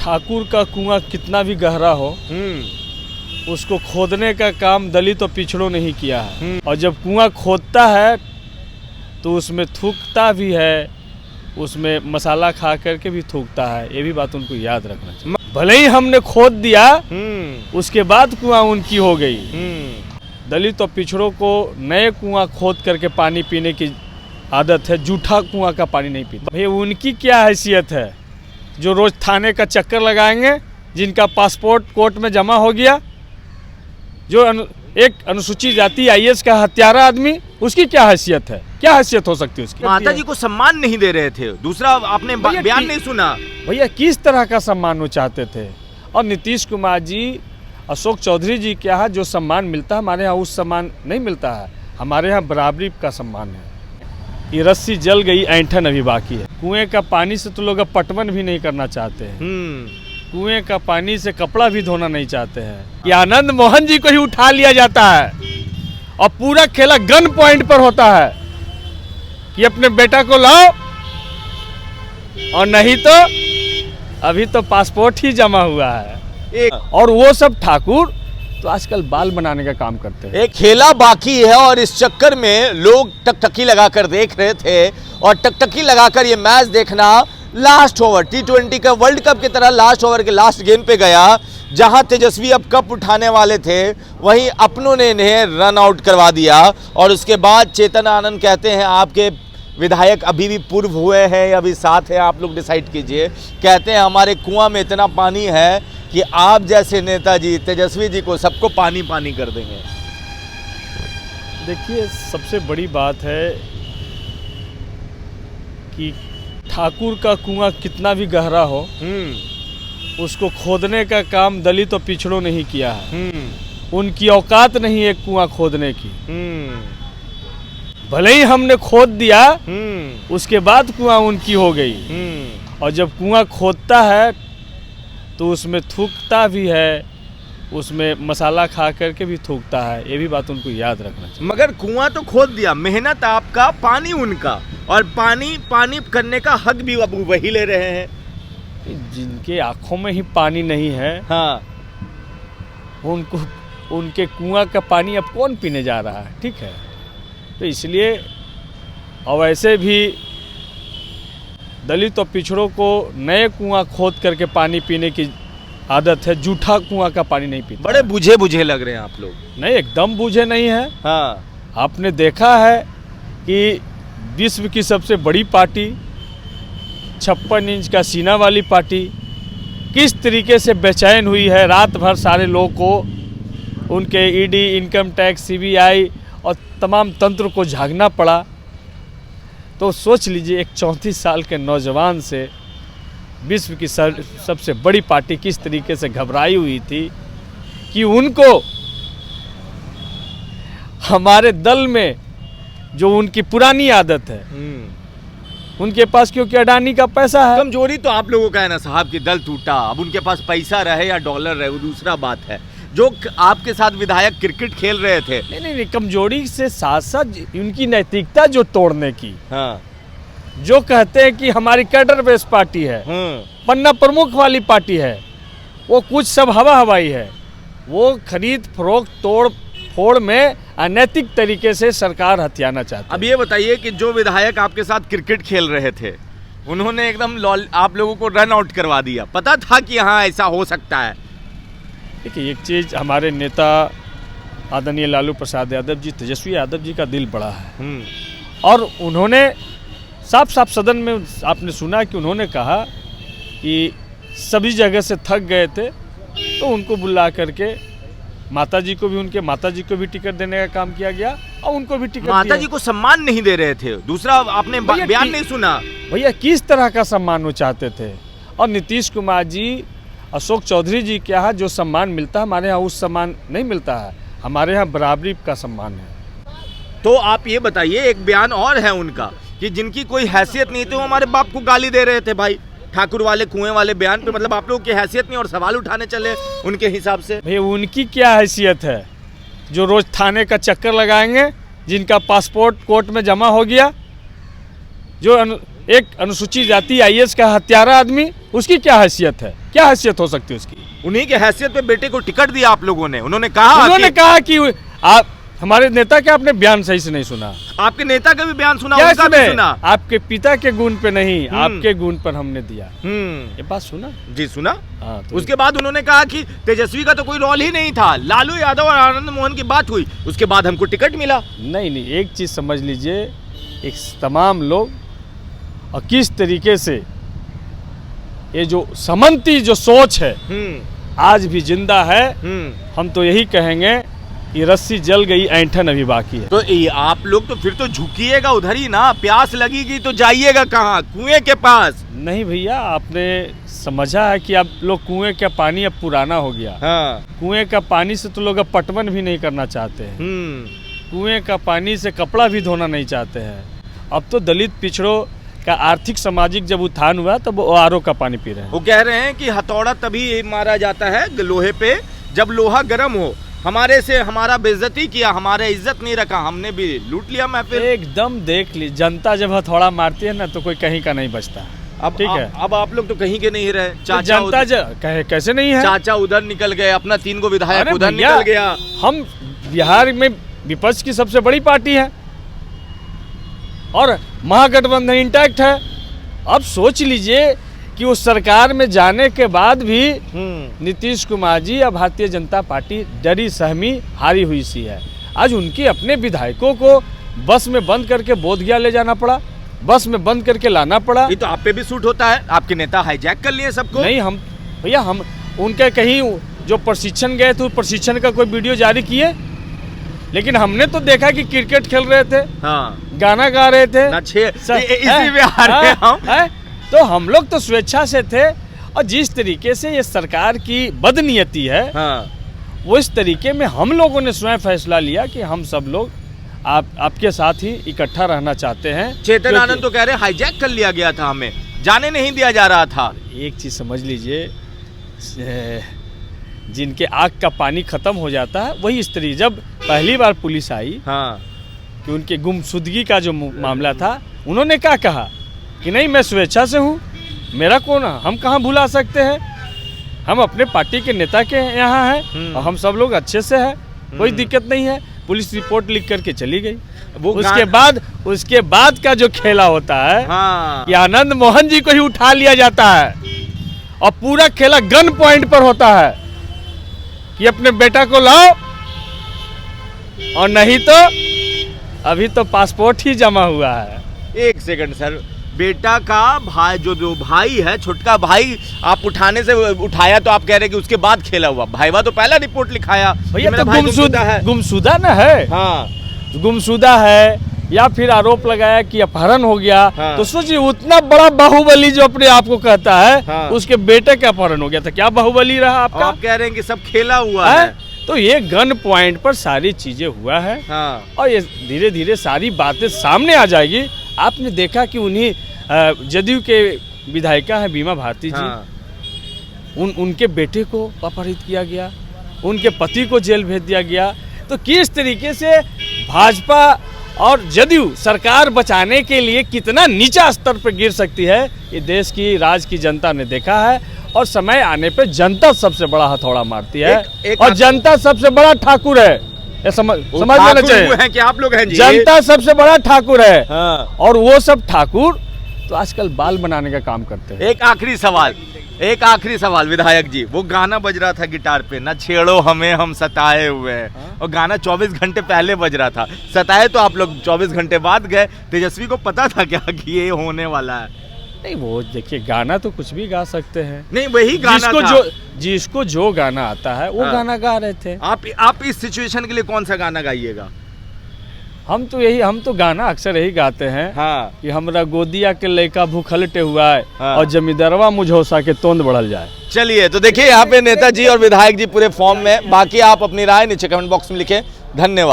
ठाकुर का कुआं कितना भी गहरा हो, उसको खोदने का काम दलित और पिछड़ों ने ही किया है। और जब कुआं खोदता है तो उसमें थूकता भी है, उसमें मसाला खा करके भी थूकता है। ये भी बात उनको याद रखना चाहिए। भले ही हमने खोद दिया, उसके बाद कुआं उनकी हो गई। दलित और पिछड़ों को नए कुआं खोद करके पानी पीने की आदत है, जूठा कुआं का पानी नहीं पीता। भाई उनकी क्या हैसियत है जो रोज थाने का चक्कर लगाएंगे, जिनका पासपोर्ट कोर्ट में जमा हो गया, जो एक अनुसूचित जाति आईएएस का हत्यारा आदमी, उसकी क्या हैसियत है? क्या हैसियत हो सकती है उसकी? माता जी को सम्मान नहीं दे रहे थे। दूसरा आपने बयान नहीं सुना भैया, किस तरह का सम्मान वो चाहते थे? और नीतीश कुमार जी, अशोक चौधरी जी के यहाँ जो सम्मान मिलता है, हमारे यहाँ उस सम्मान नहीं मिलता है। हमारे यहाँ बराबरी का सम्मान है। ये रस्सी जल गई, ऐंठन अभी बाकी है। कुएं का पानी से तो लोग अब पटवन भी नहीं करना चाहते हैं। कुएं का पानी से कपड़ा भी धोना नहीं चाहते हैं। ये आनंद मोहन जी को ही उठा लिया जाता है और पूरा खेला गन पॉइंट पर होता है कि अपने बेटा को लाओ, और नहीं तो अभी तो पासपोर्ट ही जमा हुआ है। और वो सब ठाकुर तो आजकल बाल बनाने का काम करते हैं। एक खेला बाकी है और इस चक्कर में लोग टकटकी लगाकर देख रहे थे, और टकटकी लगाकर ये मैच देखना लास्ट ओवर, T20 का वर्ल्ड कप की तरह लास्ट ओवर के लास्ट गेंद पे गया। जहां तेजस्वी अब कप उठाने वाले थे, वहीं अपनों ने इन्हें रन आउट करवा दिया। और उसके बाद चेतन आनंद कहते हैं, आपके विधायक अभी भी पूर्व हुए हैं या अभी साथ हैं, आप लोग डिसाइड कीजिए। कहते हैं हमारे कुआं में इतना पानी है कि आप जैसे नेताजी तेजस्वी जी को सबको पानी पानी कर देंगे। देखिए, सबसे बड़ी बात है कि ठाकुर का कुआं कितना भी गहरा हो, उसको खोदने का काम दलित और पिछड़ों ने ही किया है। उनकी औकात नहीं एक कुआं खोदने की। भले ही हमने खोद दिया, उसके बाद कुआं उनकी हो गई। और जब कुआं खोदता है तो उसमें थूकता भी है, उसमें मसाला खा करके भी थूकता है। ये भी बात उनको याद रखना चाहिए। मगर कुआं तो खोद दिया, मेहनत आपका, पानी उनका, और पानी करने का हक भी अब वही ले रहे हैं। जिनके आंखों में ही पानी नहीं है, हाँ, उनको उनके कुआं का पानी अब कौन पीने जा रहा है? ठीक है, तो इसलिए, और वैसे भी दलित और पिछड़ों को नए कुआं खोद करके पानी पीने की आदत है, जूठा कुआं का पानी नहीं पीता। बड़े बुझे बुझे लग रहे हैं आप लोग। नहीं, एकदम बुझे नहीं है। हाँ, आपने देखा है कि विश्व की सबसे बड़ी पार्टी, 56 इंच का सीना वाली पार्टी, किस तरीके से बेचैन हुई है। रात भर सारे लोगों को उनके ईडी, इनकम टैक्स, सीबीआई और तमाम तंत्र को झांकना पड़ा। तो सोच लीजिए, एक 34 साल के नौजवान से विश्व की सबसे बड़ी पार्टी किस तरीके से घबराई हुई थी कि उनको हमारे दल में जो उनकी पुरानी आदत है, उनके पास क्योंकि अडानी का पैसा है। कमजोरी तो आप लोगों का है ना साहब कि दल टूटा। अब उनके पास पैसा रहे या डॉलर रहे, वो दूसरा बात है। जो आपके साथ विधायक क्रिकेट खेल रहे थे, नहीं, कमजोरी से साथ साथ उनकी नैतिकता जो तोड़ने की। हाँ, जो कहते हैं कि हमारी कैडर बेस्ड पार्टी है, पन्ना प्रमुख वाली पार्टी है, वो कुछ सब हवा हवाई है। वो खरीद फरोख्त तोड़ फोड़ में अनैतिक तरीके से सरकार हथियाना चाहती है। अब ये बताइए कि जो विधायक आपके साथ क्रिकेट खेल रहे थे, उन्होंने एकदम आप लोगों को रन आउट करवा दिया। पता था कि हाँ ऐसा हो सकता है। देखिए, एक चीज़, हमारे नेता आदरणीय लालू प्रसाद यादव जी, तेजस्वी यादव जी का दिल बड़ा है। और उन्होंने साफ साफ सदन में आपने सुना कि उन्होंने कहा कि सभी जगह से थक गए थे, तो उनको बुला करके माताजी को भी, उनके माताजी को भी टिकट देने का काम किया गया और उनको भी टिकट। माताजी को सम्मान नहीं दे रहे थे। दूसरा आपने बयान नहीं सुना भैया, किस तरह का सम्मान वो चाहते थे? और नीतीश कुमार जी, अशोक चौधरी जी के यहाँ जो सम्मान मिलता है, हमारे यहाँ उस सम्मान नहीं मिलता है। हमारे यहाँ बराबरी का सम्मान है। तो आप ये बताइए, एक बयान और है उनका कि जिनकी कोई हैसियत नहीं थी, वो हमारे बाप को गाली दे रहे थे। भाई, ठाकुर वाले कुएं वाले बयान पे मतलब आप लोगों की हैसियत नहीं और सवाल उठाने चले उनके हिसाब से। भाई, उनकी क्या हैसियत है जो रोज थाने का चक्कर लगाएंगे, जिनका पासपोर्ट कोर्ट में जमा हो गया, जो एक अनुसूचित जाति आईएएस का हत्यारा आदमी, उसकी क्या हैसियत है, क्या हैसियत हो सकती है उसकी? उन्हीं के हैसियत पे बेटे को टिकट दिया आप लोगों ने। उन्होंने कहा कि आप हमारे नेता का आपने बयान सही से नहीं सुना। आपके नेता का भी बयान सुना, क्या उनका भी सुना। आपके पिता के गुण पे नहीं, आपके गुण पर हमने दिया। ये बात सुना जी, सुना। हाँ, तो उसके बाद उन्होंने कहा कि तेजस्वी का तो कोई रोल ही नहीं था, लालू यादव और आनंद मोहन की बात हुई, उसके बाद हमको टिकट मिला। नहीं, एक चीज समझ लीजिए, एक तमाम लोग और किस तरीके से ये जो समंती जो सोच है आज भी जिंदा है। हम तो यही कहेंगे कि रस्सी जल गई, ऐंठन अभी बाकी है। तो आप लोग तो फिर तो झुकिएगा उधर ही ना, प्यास लगेगी तो जाइएगा कहाँ? कुएं के पास? नहीं भैया, आपने समझा है कि आप लोग कुएं का पानी अब पुराना हो गया। हाँ। कुएं का पानी से तो लोग अब पटवन भी नहीं करना चाहते हैं। कुएं का पानी से कपड़ा भी धोना नहीं चाहते हैं। अब तो दलित पिछड़ों का आर्थिक सामाजिक जब उत्थान हुआ तब वो आरओ का पानी पी रहे हैं। वो कह रहे हैं कि हथौड़ा तभी मारा जाता है लोहे पे जब लोहा गर्म हो। हमारे से हमारा बेइज्जती किया, हमारे इज्जत नहीं रखा, हमने भी लूट लिया महफिल। एकदम देख ली, जनता जब हथौड़ा मारती है ना तो कोई कहीं का नहीं बचता। अब ठीक है, अब आप लोग तो कहीं के नहीं रहे। चाचा जनता कैसे नहीं है? चाचा उधर निकल गए, अपना 3 गो विधायक उधर निकल गया। हम बिहार में विपक्ष की सबसे बड़ी पार्टी है और महागठबंधन इंटैक्ट है। अब सोच लीजिए कि उस सरकार में जाने के बाद भी नीतीश कुमार जी या भारतीय जनता पार्टी डरी सहमी हारी हुई सी है। आज उनके अपने विधायकों को बस में बंद करके बोधगया ले जाना पड़ा, बस में बंद करके लाना पड़ा। ये तो आप पे भी सूट होता है, आपके नेता हाईजैक कर लिए सबको। नहीं, हम भैया हम उनके कहीं जो प्रशिक्षण गए थे प्रशिक्षण का कोई वीडियो जारी किए, लेकिन हमने तो देखा कि क्रिकेट खेल रहे थे। हाँ। गाना गा रहे थे इसी में आ रहे हैं हम। तो हम लोग तो स्वेच्छा से थे। और जिस तरीके से ये सरकार की बदनीयती है, हाँ। वो इस तरीके में हम लोगों ने स्वयं फैसला लिया कि हम सब लोग आपके साथ ही इकट्ठा रहना चाहते हैं। चेतन आनंद तो कह रहे हाईजैक कर लिया गया था, हमें जाने नहीं दिया जा रहा था। एक चीज समझ लीजिए, जिनके आग का पानी खत्म हो जाता है वही स्त्री। जब पहली बार पुलिस आई, हाँ। कि उनके गुमशुदगी का जो मामला था, उन्होंने क्या कहा कि नहीं मैं स्वेच्छा से हूँ, मेरा कौन, हम कहाँ भुला सकते हैं, हम अपने पार्टी के नेता के यहाँ हैं और हम सब लोग अच्छे से हैं, कोई दिक्कत नहीं है। पुलिस रिपोर्ट लिख करके चली गई। वो उसके बाद का जो खेला होता है, हाँ। कि आनंद मोहन जी को ही उठा लिया जाता है और पूरा खेला गन पॉइंट पर होता है कि अपने बेटा को लाओ, और नहीं तो अभी तो पासपोर्ट ही जमा हुआ है। एक सेकंड सर, बेटा का भाई जो भाई है, छोटका भाई, आप उठाने से उठाया तो आप कह रहे कि उसके बाद खेला हुआ। भाईवा तो पहला रिपोर्ट लिखाया भैया, तो गुमशुदा ना है। हाँ। गुमशुदा है या फिर आरोप लगाया कि अपहरण हो गया। हाँ। तो सोचिए, उतना बड़ा बाहुबली जो अपने आप को कहता है, हाँ। उसके बेटे का अपहरण हो गया था, क्या बाहुबली रहा आपका? आप कह रहे हैं कि सब खेला हुआ है। तो ये गन पॉइंट पर सारी चीजें हुआ है। हाँ। और ये धीरे धीरे सारी बातें सामने आ जाएगी। आपने देखा कि उन्हीं जदयू के विधायिका है बीमा भारती जी, हाँ। उनके बेटे को अपहरित किया गया, उनके पति को जेल भेज दिया गया। तो किस तरीके से भाजपा और जदयू सरकार बचाने के लिए कितना नीचा स्तर पर गिर सकती है, ये देश की राज की जनता ने देखा है। और समय आने पे जनता सबसे बड़ा हथौड़ा मारती है। और जनता सबसे बड़ा ठाकुर है, ये समझ लेना चाहिए कि आप लोग हैं जी। जनता सबसे बड़ा ठाकुर है। हाँ। और वो सब ठाकुर तो आजकल बाल बनाने का काम करते हैं। एक आखिरी सवाल विधायक जी, वो गाना बज रहा था गिटार पे, ना छेड़ो हमें हम सताए हुए हैं। हाँ? और गाना 24 घंटे पहले बज रहा था। सताए तो आप लोग 24 घंटे बाद गए। तेजस्वी को पता था क्या कि ये होने वाला है? नहीं, वो देखिए, गाना तो कुछ भी गा सकते हैं। नहीं, वही गाना जिसको जो गाना आता है वो गाना गा रहे थे। आप इस सिचुएशन के लिए कौन सा गाना गाइएगा? हम तो गाना अक्सर यही गाते हैं, हाँ। कि हमरा गोदिया के लड़का भूखलटे हुआ है, हाँ। और जमींदरवा मुझौसा के तोंद बढ़ल जाए। चलिए, तो देखिए यहाँ पे नेताजी और विधायक जी पूरे फॉर्म में। बाकी आप अपनी राय नीचे कमेंट बॉक्स में लिखें। धन्यवाद।